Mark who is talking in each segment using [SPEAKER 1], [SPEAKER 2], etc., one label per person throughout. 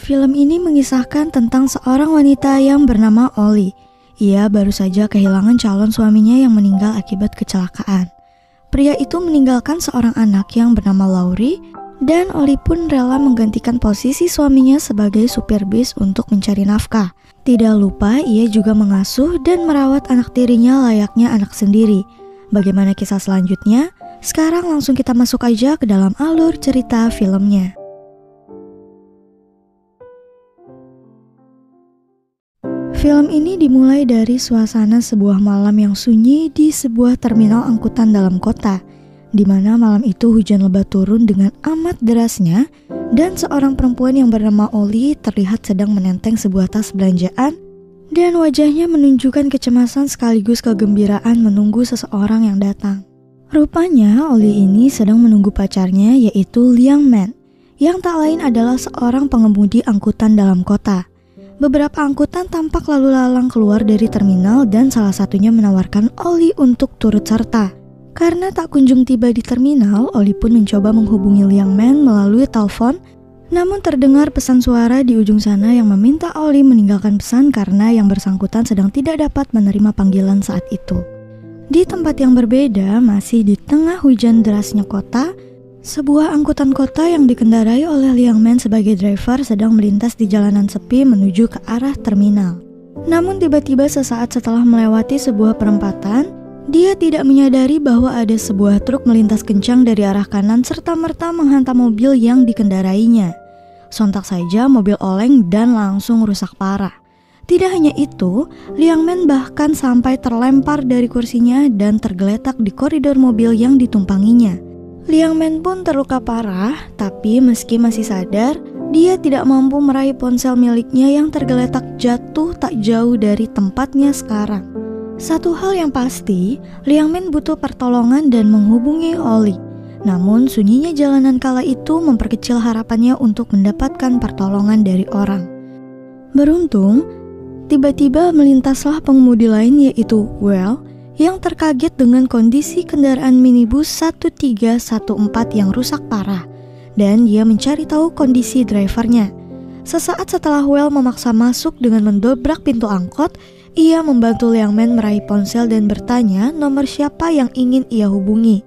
[SPEAKER 1] Film ini mengisahkan tentang seorang wanita yang bernama Ollie. Ia baru saja kehilangan calon suaminya yang meninggal akibat kecelakaan. Pria itu meninggalkan seorang anak yang bernama Laurie, dan Ollie pun rela menggantikan posisi suaminya sebagai supir bis untuk mencari nafkah. Tidak lupa ia juga mengasuh dan merawat anak tirinya layaknya anak sendiri. Bagaimana kisah selanjutnya? Sekarang langsung kita masuk aja ke dalam alur cerita filmnya. Film ini dimulai dari suasana sebuah malam yang sunyi di sebuah terminal angkutan dalam kota, di mana malam itu hujan lebat turun dengan amat derasnya, dan seorang perempuan yang bernama Ollie terlihat sedang menenteng sebuah tas belanjaan, dan wajahnya menunjukkan kecemasan sekaligus kegembiraan menunggu seseorang yang datang. Rupanya Ollie ini sedang menunggu pacarnya, yaitu Liang Man, yang tak lain adalah seorang pengemudi angkutan dalam kota. Beberapa angkutan tampak lalu lalang keluar dari terminal dan salah satunya menawarkan Ollie untuk turut serta. Karena tak kunjung tiba di terminal, Ollie pun mencoba menghubungi Liang Man melalui telepon, namun terdengar pesan suara di ujung sana yang meminta Ollie meninggalkan pesan karena yang bersangkutan sedang tidak dapat menerima panggilan saat itu. Di tempat yang berbeda, masih di tengah hujan derasnya kota, sebuah angkutan kota yang dikendarai oleh Liang Man sebagai driver sedang melintas di jalanan sepi menuju ke arah terminal. Namun tiba-tiba sesaat setelah melewati sebuah perempatan, dia tidak menyadari bahwa ada sebuah truk melintas kencang dari arah kanan serta-merta menghantam mobil yang dikendarainya. Sontak saja mobil oleng dan langsung rusak parah. Tidak hanya itu, Liang Man bahkan sampai terlempar dari kursinya dan tergeletak di koridor mobil yang ditumpanginya. Liang Man pun terluka parah, tapi meski masih sadar, dia tidak mampu meraih ponsel miliknya yang tergeletak jatuh tak jauh dari tempatnya sekarang. Satu hal yang pasti, Liang Man butuh pertolongan dan menghubungi Ollie. Namun sunyinya jalanan kala itu memperkecil harapannya untuk mendapatkan pertolongan dari orang. Beruntung, tiba-tiba melintaslah pengemudi lain yaitu Well, yang terkaget dengan kondisi kendaraan minibus 1314 yang rusak parah, dan dia mencari tahu kondisi drivernya. Sesaat setelah Well memaksa masuk dengan mendobrak pintu angkot, ia membantu Liang Man meraih ponsel dan bertanya nomor siapa yang ingin ia hubungi.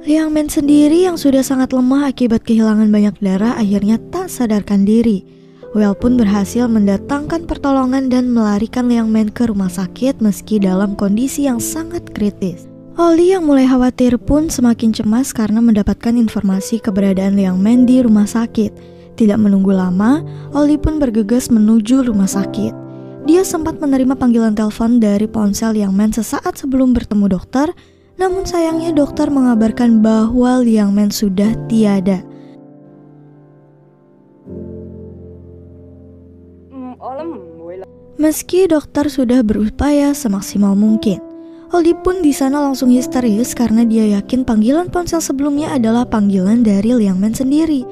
[SPEAKER 1] Liang Man sendiri yang sudah sangat lemah akibat kehilangan banyak darah akhirnya tak sadarkan diri. Well pun berhasil mendatangkan pertolongan dan melarikan Liang Man ke rumah sakit meski dalam kondisi yang sangat kritis. Ollie yang mulai khawatir pun semakin cemas karena mendapatkan informasi keberadaan Liang Man di rumah sakit. Tidak menunggu lama, Ollie pun bergegas menuju rumah sakit. Dia sempat menerima panggilan telepon dari ponsel Liang Man sesaat sebelum bertemu dokter, namun sayangnya dokter mengabarkan bahwa Liang Man sudah tiada. Meski dokter sudah berupaya semaksimal mungkin, Ollie pun di sana langsung histeris karena dia yakin panggilan ponsel sebelumnya adalah panggilan dari Liang Man sendiri.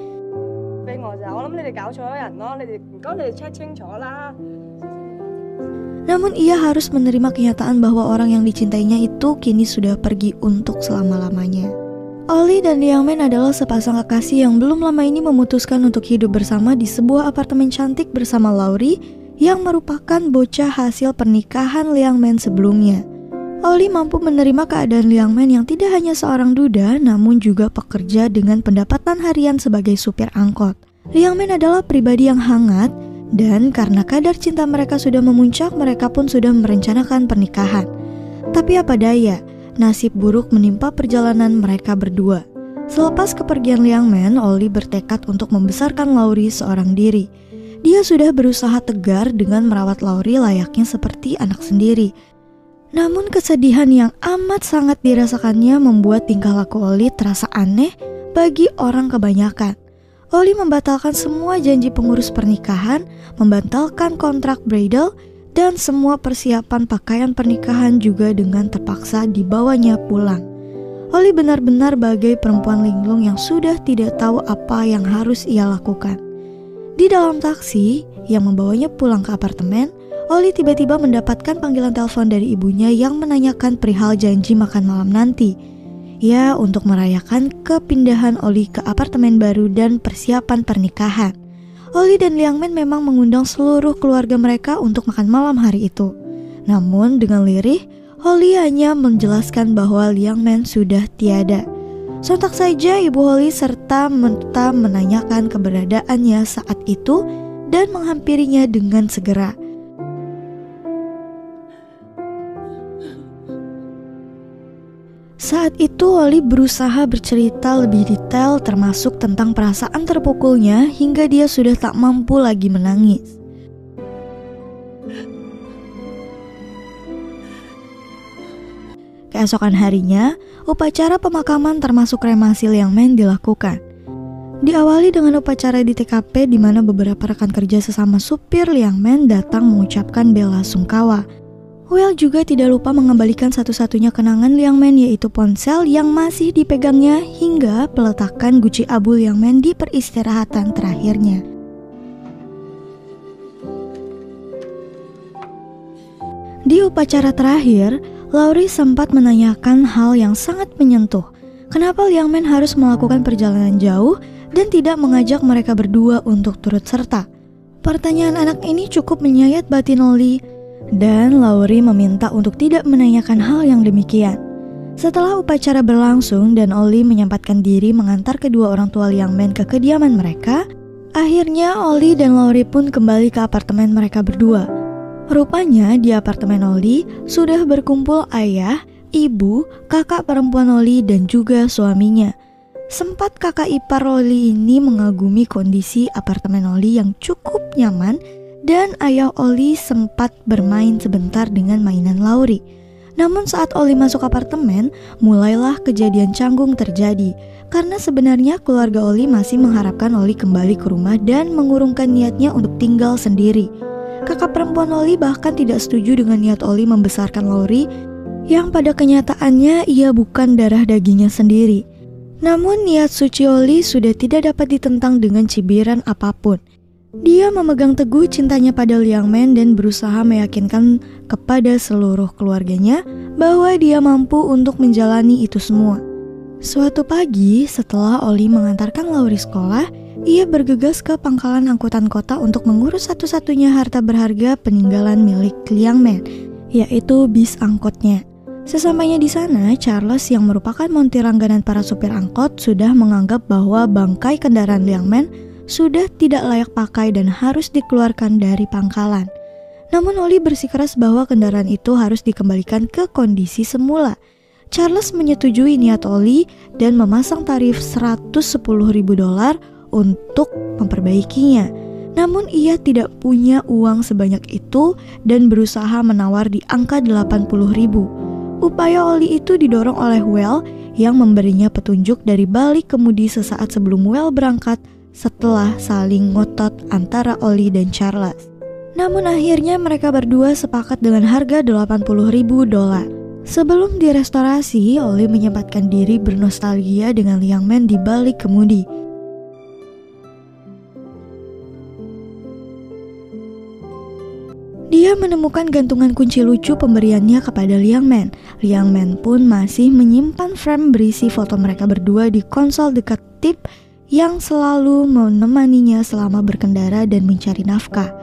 [SPEAKER 1] Namun ia harus menerima kenyataan bahwa orang yang dicintainya itu kini sudah pergi untuk selama-lamanya. Ollie dan Liang Man adalah sepasang kekasih yang belum lama ini memutuskan untuk hidup bersama di sebuah apartemen cantik bersama Laurie, yang merupakan bocah hasil pernikahan Liang Man sebelumnya. Ollie mampu menerima keadaan Liang Man yang tidak hanya seorang duda, namun juga pekerja dengan pendapatan harian sebagai supir angkot. Liang Man adalah pribadi yang hangat, dan karena kadar cinta mereka sudah memuncak, mereka pun sudah merencanakan pernikahan. Tapi apa daya, nasib buruk menimpa perjalanan mereka berdua. Selepas kepergian Liang Man, Ollie bertekad untuk membesarkan Laurie seorang diri. Dia sudah berusaha tegar dengan merawat Laurie layaknya seperti anak sendiri. Namun kesedihan yang amat sangat dirasakannya membuat tingkah laku Ollie terasa aneh bagi orang kebanyakan. Ollie membatalkan semua janji pengurus pernikahan, membatalkan kontrak bridal, dan semua persiapan pakaian pernikahan juga dengan terpaksa dibawanya pulang. Ollie benar-benar bagai perempuan linglung yang sudah tidak tahu apa yang harus ia lakukan. Di dalam taksi yang membawanya pulang ke apartemen, Ollie tiba-tiba mendapatkan panggilan telepon dari ibunya yang menanyakan perihal janji makan malam nanti. Ya, untuk merayakan kepindahan Ollie ke apartemen baru dan persiapan pernikahan. Oli dan Liang Men memang mengundang seluruh keluarga mereka untuk makan malam hari itu. Namun dengan lirih, Oli hanya menjelaskan bahwa Liang Men sudah tiada. Sontak saja Ibu Oli serta merta menanyakan keberadaannya saat itu dan menghampirinya dengan segera. Saat itu Oli berusaha bercerita lebih detail termasuk tentang perasaan terpukulnya hingga dia sudah tak mampu lagi menangis. Keesokan harinya, upacara pemakaman termasuk kremasi Liang Men dilakukan. Diawali dengan upacara di TKP di mana beberapa rekan kerja sesama supir Liang Men datang mengucapkan bela sungkawa. Well juga tidak lupa mengembalikan satu-satunya kenangan Liang Men yaitu ponsel yang masih dipegangnya hingga peletakan guci abu Liang Men di peristirahatan terakhirnya. Di upacara terakhir, Laurie sempat menanyakan hal yang sangat menyentuh. Kenapa Liang Men harus melakukan perjalanan jauh dan tidak mengajak mereka berdua untuk turut serta? Pertanyaan anak ini cukup menyayat batin Oli, dan Laurie meminta untuk tidak menanyakan hal yang demikian. Setelah upacara berlangsung dan Oli menyempatkan diri mengantar kedua orang tua Liang Men ke kediaman mereka, akhirnya Oli dan Laurie pun kembali ke apartemen mereka berdua. Rupanya di apartemen Oli sudah berkumpul ayah, ibu, kakak perempuan Oli dan juga suaminya. Sempat kakak ipar Oli ini mengagumi kondisi apartemen Oli yang cukup nyaman dan ayah Oli sempat bermain sebentar dengan mainan Laurie. Namun saat Oli masuk apartemen, mulailah kejadian canggung terjadi karena sebenarnya keluarga Oli masih mengharapkan Oli kembali ke rumah dan mengurungkan niatnya untuk tinggal sendiri. Kakak perempuan Oli bahkan tidak setuju dengan niat Oli membesarkan Laurie yang pada kenyataannya ia bukan darah dagingnya sendiri. Namun niat suci Oli sudah tidak dapat ditentang dengan cibiran apapun. Dia memegang teguh cintanya pada Liang Men dan berusaha meyakinkan kepada seluruh keluarganya bahwa dia mampu untuk menjalani itu semua. Suatu pagi setelah Oli mengantarkan Laurie sekolah, ia bergegas ke pangkalan angkutan kota untuk mengurus satu-satunya harta berharga peninggalan milik Liang Men, yaitu bis angkotnya. Sesampainya di sana, Charles yang merupakan montir langganan para supir angkot sudah menganggap bahwa bangkai kendaraan Liang Men sudah tidak layak pakai dan harus dikeluarkan dari pangkalan. Namun Oli bersikeras bahwa kendaraan itu harus dikembalikan ke kondisi semula. Charles menyetujui niat Oli dan memasang tarif $110.000 untuk memperbaikinya. Namun ia tidak punya uang sebanyak itu dan berusaha menawar di angka 80.000. Upaya Oli itu didorong oleh Well yang memberinya petunjuk dari balik kemudi sesaat sebelum Well berangkat setelah saling ngotot antara Oli dan Charles. Namun akhirnya mereka berdua sepakat dengan harga $80.000. Sebelum direstorasi, Oli menyempatkan diri bernostalgia dengan Liang Men di balik kemudi. Dia menemukan gantungan kunci lucu pemberiannya kepada Liang Men. Liang Men pun masih menyimpan frame berisi foto mereka berdua di konsol dekat tip yang selalu menemaninya selama berkendara dan mencari nafkah.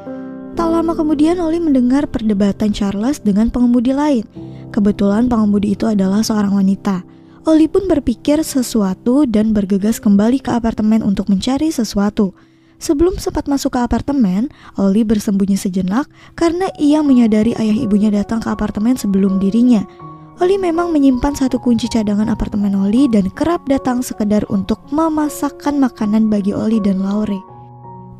[SPEAKER 1] Tak lama kemudian Oli mendengar perdebatan Charles dengan pengemudi lain. Kebetulan pengemudi itu adalah seorang wanita. Oli pun berpikir sesuatu dan bergegas kembali ke apartemen untuk mencari sesuatu. Sebelum sempat masuk ke apartemen, Oli bersembunyi sejenak karena ia menyadari ayah ibunya datang ke apartemen sebelum dirinya. Oli memang menyimpan satu kunci cadangan apartemen Oli dan kerap datang sekedar untuk memasakkan makanan bagi Oli dan Laurie.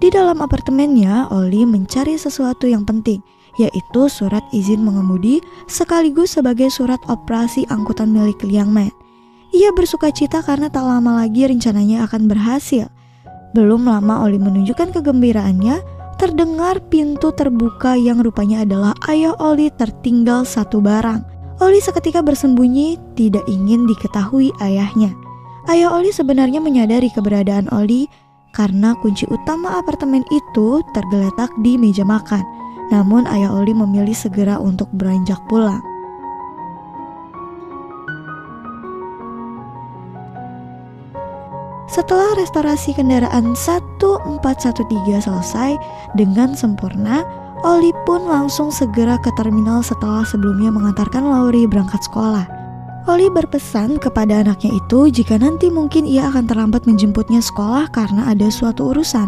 [SPEAKER 1] Di dalam apartemennya, Oli mencari sesuatu yang penting, yaitu surat izin mengemudi sekaligus sebagai surat operasi angkutan milik Liang Men. Ia bersukacita karena tak lama lagi rencananya akan berhasil. Belum lama Oli menunjukkan kegembiraannya, terdengar pintu terbuka yang rupanya adalah ayah Oli tertinggal satu barang. Oli seketika bersembunyi, tidak ingin diketahui ayahnya. Ayah Oli sebenarnya menyadari keberadaan Oli karena kunci utama apartemen itu tergeletak di meja makan. Namun ayah Oli memilih segera untuk beranjak pulang. Setelah restorasi kendaraan 1413 selesai dengan sempurna, Ollie pun langsung segera ke terminal setelah sebelumnya mengantarkan Laurie berangkat sekolah. Ollie berpesan kepada anaknya itu jika nanti mungkin ia akan terlambat menjemputnya sekolah karena ada suatu urusan.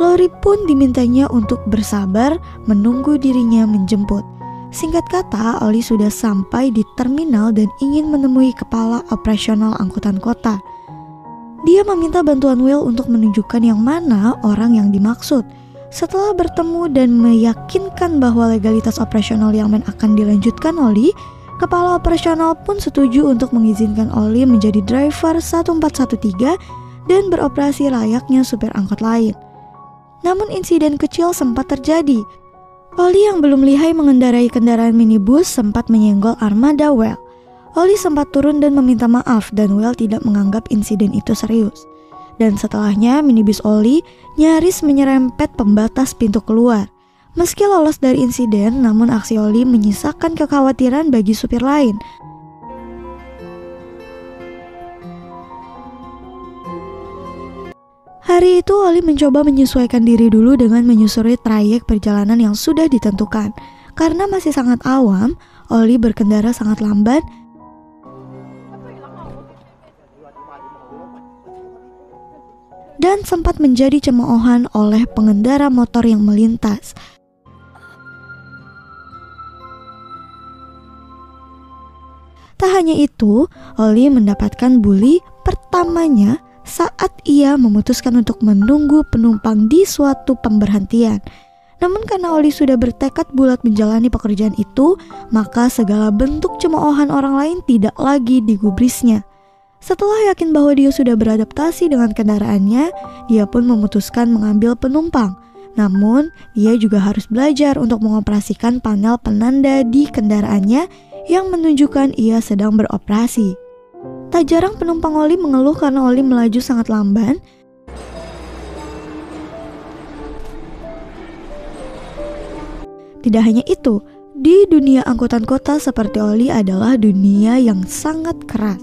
[SPEAKER 1] Laurie pun dimintanya untuk bersabar menunggu dirinya menjemput. Singkat kata, Ollie sudah sampai di terminal dan ingin menemui kepala operasional angkutan kota. Dia meminta bantuan Will untuk menunjukkan yang mana orang yang dimaksud. Setelah bertemu dan meyakinkan bahwa legalitas operasional Young Man akan dilanjutkan Ollie, kepala operasional pun setuju untuk mengizinkan Ollie menjadi driver 1413 dan beroperasi layaknya supir angkot lain. Namun insiden kecil sempat terjadi. Ollie yang belum lihai mengendarai kendaraan minibus sempat menyenggol armada Will. Ollie sempat turun dan meminta maaf dan Will tidak menganggap insiden itu serius. Dan setelahnya minibus Ollie nyaris menyerempet pembatas pintu keluar. Meski lolos dari insiden, namun aksi Ollie menyisakan kekhawatiran bagi supir lain. Hari itu Ollie mencoba menyesuaikan diri dulu dengan menyusuri trayek perjalanan yang sudah ditentukan. Karena masih sangat awam, Ollie berkendara sangat lambat dan sempat menjadi cemoohan oleh pengendara motor yang melintas. Tak hanya itu, Ollie mendapatkan bully pertamanya saat ia memutuskan untuk menunggu penumpang di suatu pemberhentian. Namun karena Ollie sudah bertekad bulat menjalani pekerjaan itu, maka segala bentuk cemoohan orang lain tidak lagi digubrisnya. Setelah yakin bahwa dia sudah beradaptasi dengan kendaraannya, dia pun memutuskan mengambil penumpang. Namun, dia juga harus belajar untuk mengoperasikan panel penanda di kendaraannya yang menunjukkan ia sedang beroperasi. Tak jarang penumpang Ollie mengeluh karena Ollie melaju sangat lamban. Tidak hanya itu, di dunia angkutan kota seperti Ollie adalah dunia yang sangat keras.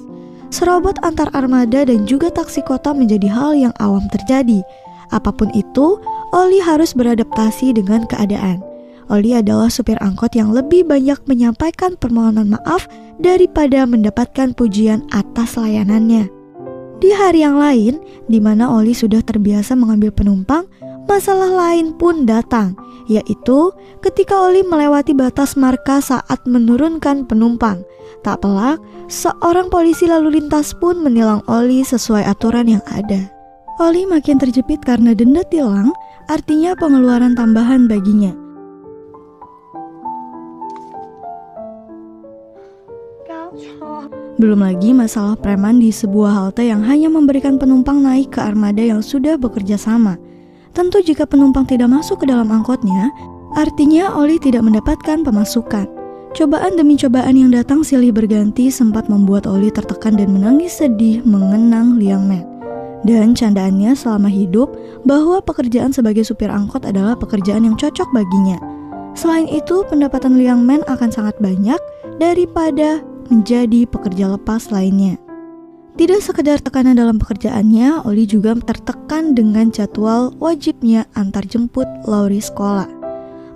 [SPEAKER 1] Serobot antar armada dan juga taksi kota menjadi hal yang awam terjadi. Apapun itu, Ollie harus beradaptasi dengan keadaan. Ollie adalah supir angkot yang lebih banyak menyampaikan permohonan maaf daripada mendapatkan pujian atas layanannya. Di hari yang lain, di mana Ollie sudah terbiasa mengambil penumpang, masalah lain pun datang, yaitu ketika Ollie melewati batas marka saat menurunkan penumpang. Tak pelak, seorang polisi lalu lintas pun menilang Ollie sesuai aturan yang ada. Ollie makin terjepit karena denda tilang, artinya pengeluaran tambahan baginya. Belum lagi masalah preman di sebuah halte yang hanya memberikan penumpang naik ke armada yang sudah bekerja sama. Tentu jika penumpang tidak masuk ke dalam angkotnya, artinya Ollie tidak mendapatkan pemasukan. Cobaan demi cobaan yang datang silih berganti sempat membuat Ollie tertekan dan menangis sedih mengenang Liang Man. Dan candaannya selama hidup bahwa pekerjaan sebagai supir angkot adalah pekerjaan yang cocok baginya. Selain itu, pendapatan Liang Man akan sangat banyak daripada menjadi pekerja lepas lainnya. Tidak sekedar tekanan dalam pekerjaannya, Ollie juga tertekan dengan jadwal wajibnya antar jemput Laurie sekolah.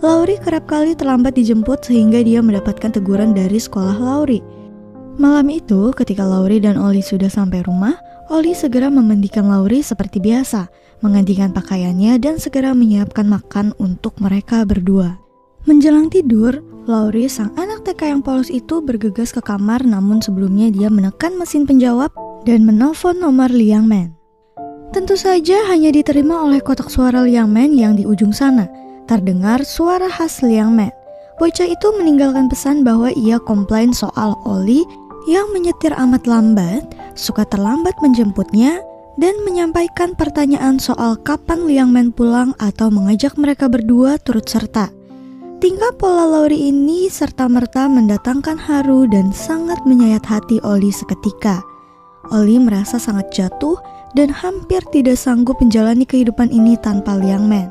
[SPEAKER 1] Laurie kerap kali terlambat dijemput sehingga dia mendapatkan teguran dari sekolah Laurie. Malam itu, ketika Laurie dan Ollie sudah sampai rumah, Ollie segera memandikan Laurie seperti biasa, menggantikan pakaiannya dan segera menyiapkan makan untuk mereka berdua. Menjelang tidur, Laurie, sang anak TK yang polos itu bergegas ke kamar, namun sebelumnya dia menekan mesin penjawab dan menelpon nomor Liang Man. Tentu saja hanya diterima oleh kotak suara Liang Man yang di ujung sana. Terdengar suara khas Liang Man. Bocah itu meninggalkan pesan bahwa ia komplain soal Ollie yang menyetir amat lambat, suka terlambat menjemputnya, dan menyampaikan pertanyaan soal kapan Liang Man pulang atau mengajak mereka berdua turut serta. Tingkah pola Laurie ini serta-merta mendatangkan haru dan sangat menyayat hati Ollie seketika. Ollie merasa sangat jatuh dan hampir tidak sanggup menjalani kehidupan ini tanpa Liang Man.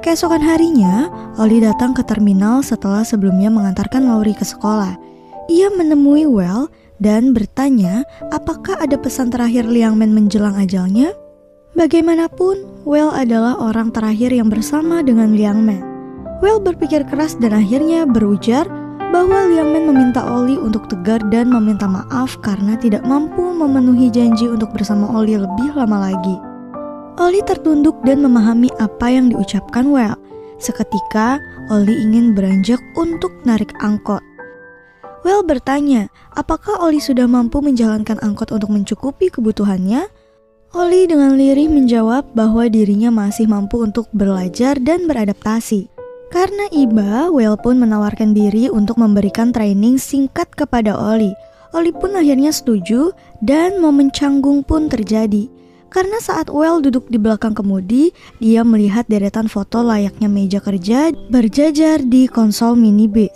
[SPEAKER 1] Keesokan harinya, Ollie datang ke terminal setelah sebelumnya mengantarkan Laurie ke sekolah. Ia menemui Well dan bertanya apakah ada pesan terakhir Liang Men menjelang ajalnya. Bagaimanapun, Well adalah orang terakhir yang bersama dengan Liang Men. Well berpikir keras dan akhirnya berujar bahwa Liang Men meminta Oli untuk tegar dan meminta maaf karena tidak mampu memenuhi janji untuk bersama Oli lebih lama lagi. Oli tertunduk dan memahami apa yang diucapkan Well. Seketika, Oli ingin beranjak untuk narik angkot. Well bertanya, apakah Oli sudah mampu menjalankan angkot untuk mencukupi kebutuhannya? Oli dengan lirih menjawab bahwa dirinya masih mampu untuk belajar dan beradaptasi. Karena iba, Well pun menawarkan diri untuk memberikan training singkat kepada Oli. Oli pun akhirnya setuju dan momen canggung pun terjadi. Karena saat Well duduk di belakang kemudi, dia melihat deretan foto layaknya meja kerja berjajar di konsol minibus.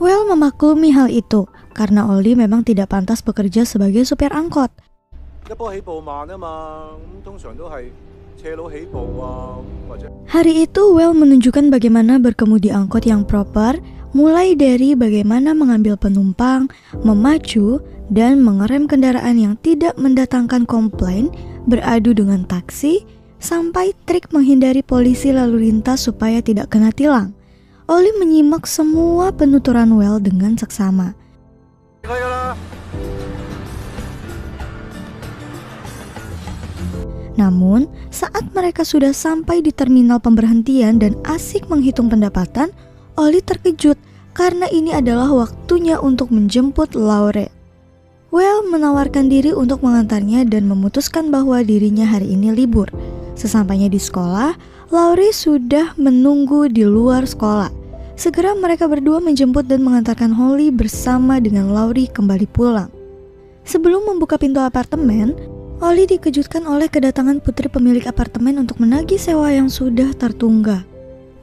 [SPEAKER 1] Well memaklumi hal itu, karena Oli memang tidak pantas bekerja sebagai supir angkot. Hari itu Well menunjukkan bagaimana berkemudi angkot yang proper, mulai dari bagaimana mengambil penumpang, memacu, dan mengerem kendaraan yang tidak mendatangkan komplain, beradu dengan taksi, sampai trik menghindari polisi lalu lintas supaya tidak kena tilang. Oli menyimak semua penuturan Well dengan seksama. Namun, saat mereka sudah sampai di terminal pemberhentian dan asik menghitung pendapatan, Oli terkejut karena ini adalah waktunya untuk menjemput Laure. Well menawarkan diri untuk mengantarnya dan memutuskan bahwa dirinya hari ini libur. Sesampainya di sekolah, Laure sudah menunggu di luar sekolah. Segera mereka berdua menjemput dan mengantarkan Holly bersama dengan Laure kembali pulang. Sebelum membuka pintu apartemen, Oli dikejutkan oleh kedatangan putri pemilik apartemen untuk menagih sewa yang sudah tertunggak.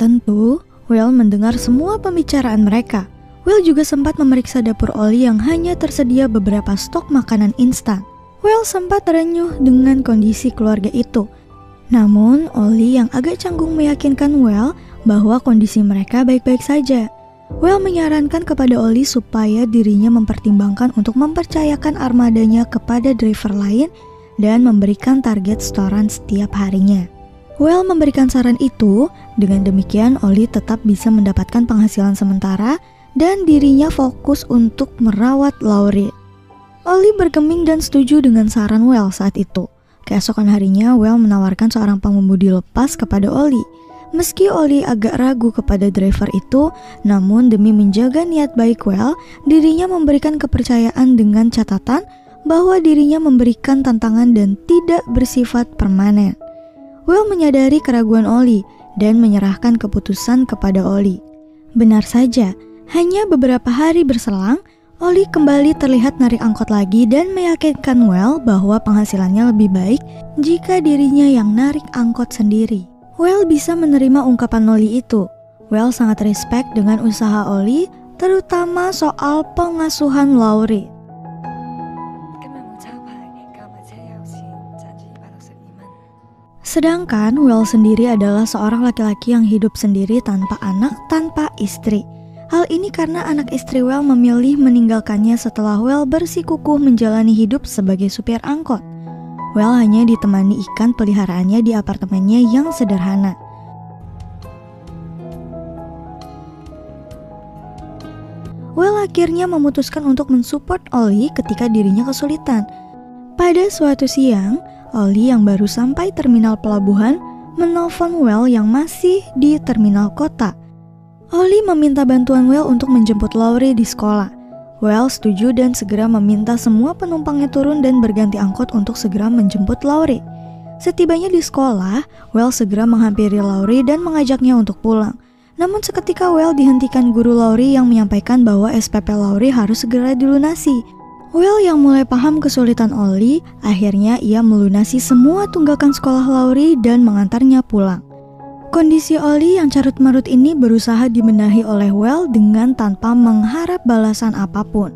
[SPEAKER 1] Tentu, Well mendengar semua pembicaraan mereka. Well juga sempat memeriksa dapur Oli yang hanya tersedia beberapa stok makanan instan. Well sempat terenyuh dengan kondisi keluarga itu. Namun, Oli yang agak canggung meyakinkan Well bahwa kondisi mereka baik-baik saja. Well menyarankan kepada Oli supaya dirinya mempertimbangkan untuk mempercayakan armadanya kepada driver lain dan memberikan target setoran setiap harinya. Well memberikan saran itu, dengan demikian Oli tetap bisa mendapatkan penghasilan sementara dan dirinya fokus untuk merawat Laure. Oli bergeming dan setuju dengan saran Well saat itu. Keesokan harinya, Well menawarkan seorang pengemudi lepas kepada Oli. Meski Oli agak ragu kepada driver itu, namun demi menjaga niat baik Well, dirinya memberikan kepercayaan dengan catatan bahwa dirinya memberikan tantangan dan tidak bersifat permanen. Will menyadari keraguan Oli dan menyerahkan keputusan kepada Oli. Benar saja, hanya beberapa hari berselang, Oli kembali terlihat narik angkot lagi dan meyakinkan Well bahwa penghasilannya lebih baik jika dirinya yang narik angkot sendiri. Well bisa menerima ungkapan Oli itu. Well sangat respect dengan usaha Oli, terutama soal pengasuhan Laure. Sedangkan Well sendiri adalah seorang laki-laki yang hidup sendiri tanpa anak, tanpa istri. Hal ini karena anak istri Well memilih meninggalkannya setelah Well bersikukuh menjalani hidup sebagai supir angkot. Well hanya ditemani ikan peliharaannya di apartemennya yang sederhana. Well akhirnya memutuskan untuk mensupport Oli ketika dirinya kesulitan. Pada suatu siang, Oli yang baru sampai terminal pelabuhan menelpon Well yang masih di terminal kota. Oli meminta bantuan Well untuk menjemput Laure di sekolah. Well setuju dan segera meminta semua penumpangnya turun dan berganti angkot untuk segera menjemput Laure. Setibanya di sekolah, Well segera menghampiri Laure dan mengajaknya untuk pulang. Namun seketika Well dihentikan guru Laure yang menyampaikan bahwa SPP Laure harus segera dilunasi. Well yang mulai paham kesulitan Oli, akhirnya ia melunasi semua tunggakan sekolah Laure dan mengantarnya pulang. Kondisi Oli yang carut-marut ini berusaha dibenahi oleh Well dengan tanpa mengharap balasan apapun.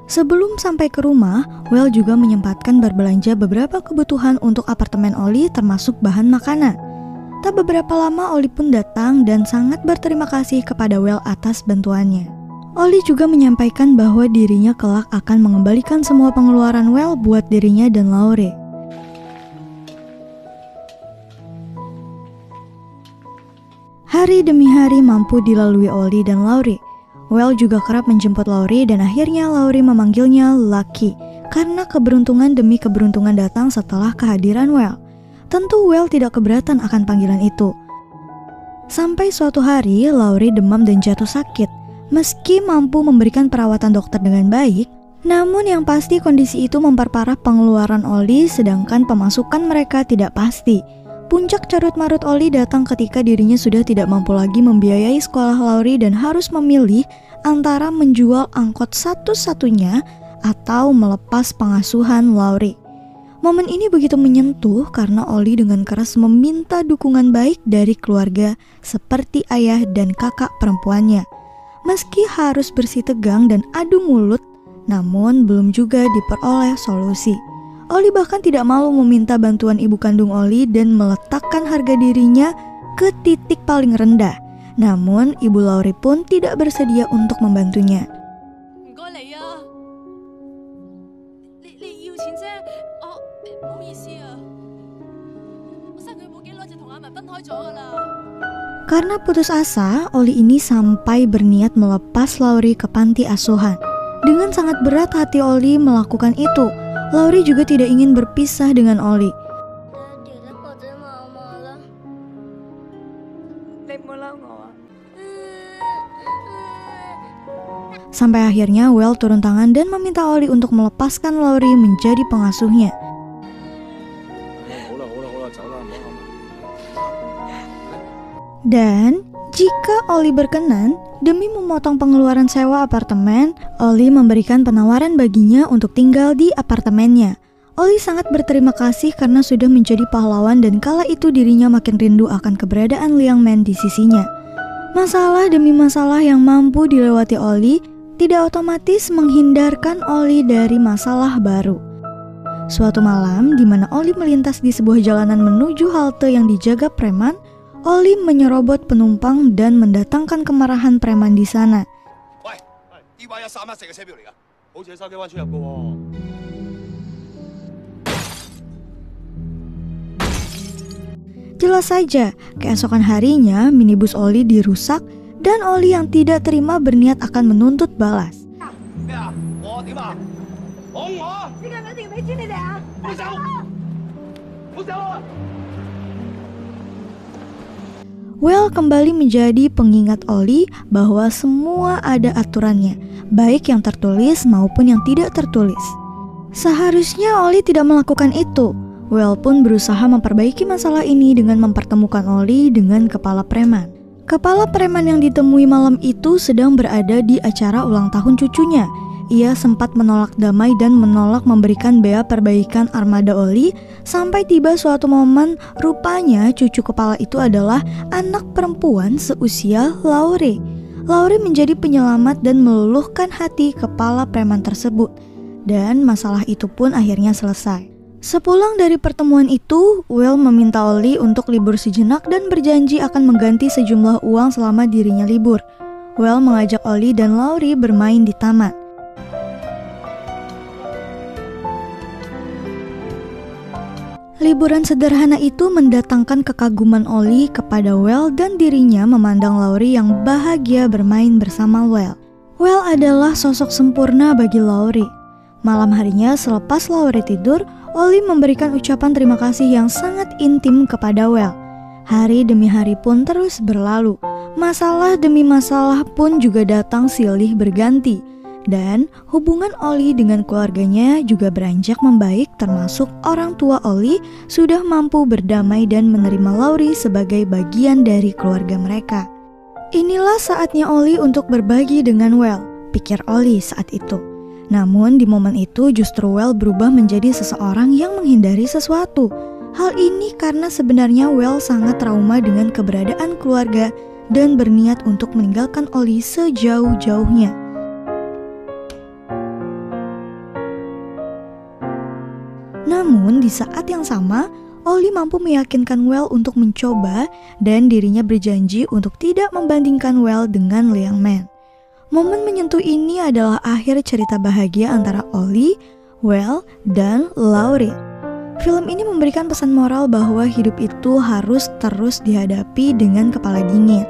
[SPEAKER 1] Sebelum sampai ke rumah, Well juga menyempatkan berbelanja beberapa kebutuhan untuk apartemen Oli termasuk bahan makanan. Tak beberapa lama Oli pun datang dan sangat berterima kasih kepada Well atas bantuannya. Oli juga menyampaikan bahwa dirinya kelak akan mengembalikan semua pengeluaran Well buat dirinya dan Laurie. Hari demi hari mampu dilalui Oli dan Laurie. Well juga kerap menjemput Laurie dan akhirnya Laurie memanggilnya Lucky karena keberuntungan demi keberuntungan datang setelah kehadiran Well. Tentu Well tidak keberatan akan panggilan itu. Sampai suatu hari Laurie demam dan jatuh sakit. Meski mampu memberikan perawatan dokter dengan baik, namun yang pasti kondisi itu memperparah pengeluaran Oli sedangkan pemasukan mereka tidak pasti. Puncak carut-marut Oli datang ketika dirinya sudah tidak mampu lagi membiayai sekolah Laurie dan harus memilih antara menjual angkot satu-satunya atau melepas pengasuhan Laurie. Momen ini begitu menyentuh karena Oli dengan keras meminta dukungan baik dari keluarga seperti ayah dan kakak perempuannya. Meski harus bersih tegang dan adu mulut, namun belum juga diperoleh solusi. Oli bahkan tidak malu meminta bantuan ibu kandung Oli dan meletakkan harga dirinya ke titik paling rendah. Namun ibu Laurie pun tidak bersedia untuk membantunya. Karena putus asa, Oli ini sampai berniat melepas Laurie ke panti asuhan. Dengan sangat berat hati Oli melakukan itu. Laurie juga tidak ingin berpisah dengan Oli. Sampai akhirnya Well turun tangan dan meminta Oli untuk melepaskan Laurie menjadi pengasuhnya. Dan jika Oli berkenan, demi memotong pengeluaran sewa apartemen, Oli memberikan penawaran baginya untuk tinggal di apartemennya. Oli sangat berterima kasih karena sudah menjadi pahlawan dan kala itu dirinya makin rindu akan keberadaan Liang Man di sisinya. Masalah demi masalah yang mampu dilewati Oli tidak otomatis menghindarkan Oli dari masalah baru. Suatu malam di mana Oli melintas di sebuah jalanan menuju halte yang dijaga preman, Oli menyerobot penumpang dan mendatangkan kemarahan preman di sana. Jelas saja, keesokan harinya minibus Oli dirusak dan Oli yang tidak terima berniat akan menuntut balas. Well kembali menjadi pengingat Oli bahwa semua ada aturannya, baik yang tertulis maupun yang tidak tertulis. Seharusnya Oli tidak melakukan itu. Well pun berusaha memperbaiki masalah ini dengan mempertemukan Oli dengan kepala preman. Kepala preman yang ditemui malam itu sedang berada di acara ulang tahun cucunya. Ia sempat menolak damai dan menolak memberikan bea perbaikan armada Oli sampai tiba suatu momen rupanya cucu kepala itu adalah anak perempuan seusia Laurie. Laurie menjadi penyelamat dan meluluhkan hati kepala preman tersebut dan masalah itu pun akhirnya selesai. Sepulang dari pertemuan itu, Will meminta Oli untuk libur sejenak dan berjanji akan mengganti sejumlah uang selama dirinya libur. Will mengajak Oli dan Laurie bermain di taman. Liburan sederhana itu mendatangkan kekaguman Oli kepada Well dan dirinya memandang Laurie yang bahagia bermain bersama Well. Well adalah sosok sempurna bagi Laurie. Malam harinya selepas Laurie tidur, Oli memberikan ucapan terima kasih yang sangat intim kepada Well. Hari demi hari pun terus berlalu. Masalah demi masalah pun juga datang silih berganti. Dan hubungan Oli dengan keluarganya juga beranjak membaik, termasuk orang tua Oli sudah mampu berdamai dan menerima Laurie sebagai bagian dari keluarga mereka. Inilah saatnya Oli untuk berbagi dengan Well, pikir Oli saat itu. Namun di momen itu justru Well berubah menjadi seseorang yang menghindari sesuatu. Hal ini karena sebenarnya Well sangat trauma dengan keberadaan keluarga dan berniat untuk meninggalkan Oli sejauh-jauhnya. Namun di saat yang sama, Oli mampu meyakinkan Well untuk mencoba dan dirinya berjanji untuk tidak membandingkan Well dengan Liang Man. Momen menyentuh ini adalah akhir cerita bahagia antara Ollie, Well, dan Laurie. Film ini memberikan pesan moral bahwa hidup itu harus terus dihadapi dengan kepala dingin.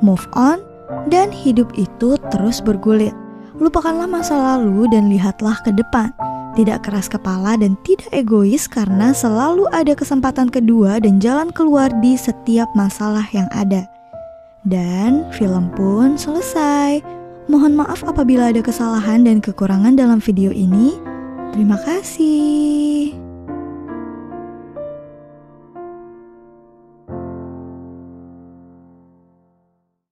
[SPEAKER 1] Move on, dan hidup itu terus bergulir. Lupakanlah masa lalu dan lihatlah ke depan. Tidak keras kepala dan tidak egois karena selalu ada kesempatan kedua dan jalan keluar di setiap masalah yang ada. Dan film pun selesai. Mohon maaf apabila ada kesalahan dan kekurangan dalam video ini. Terima kasih.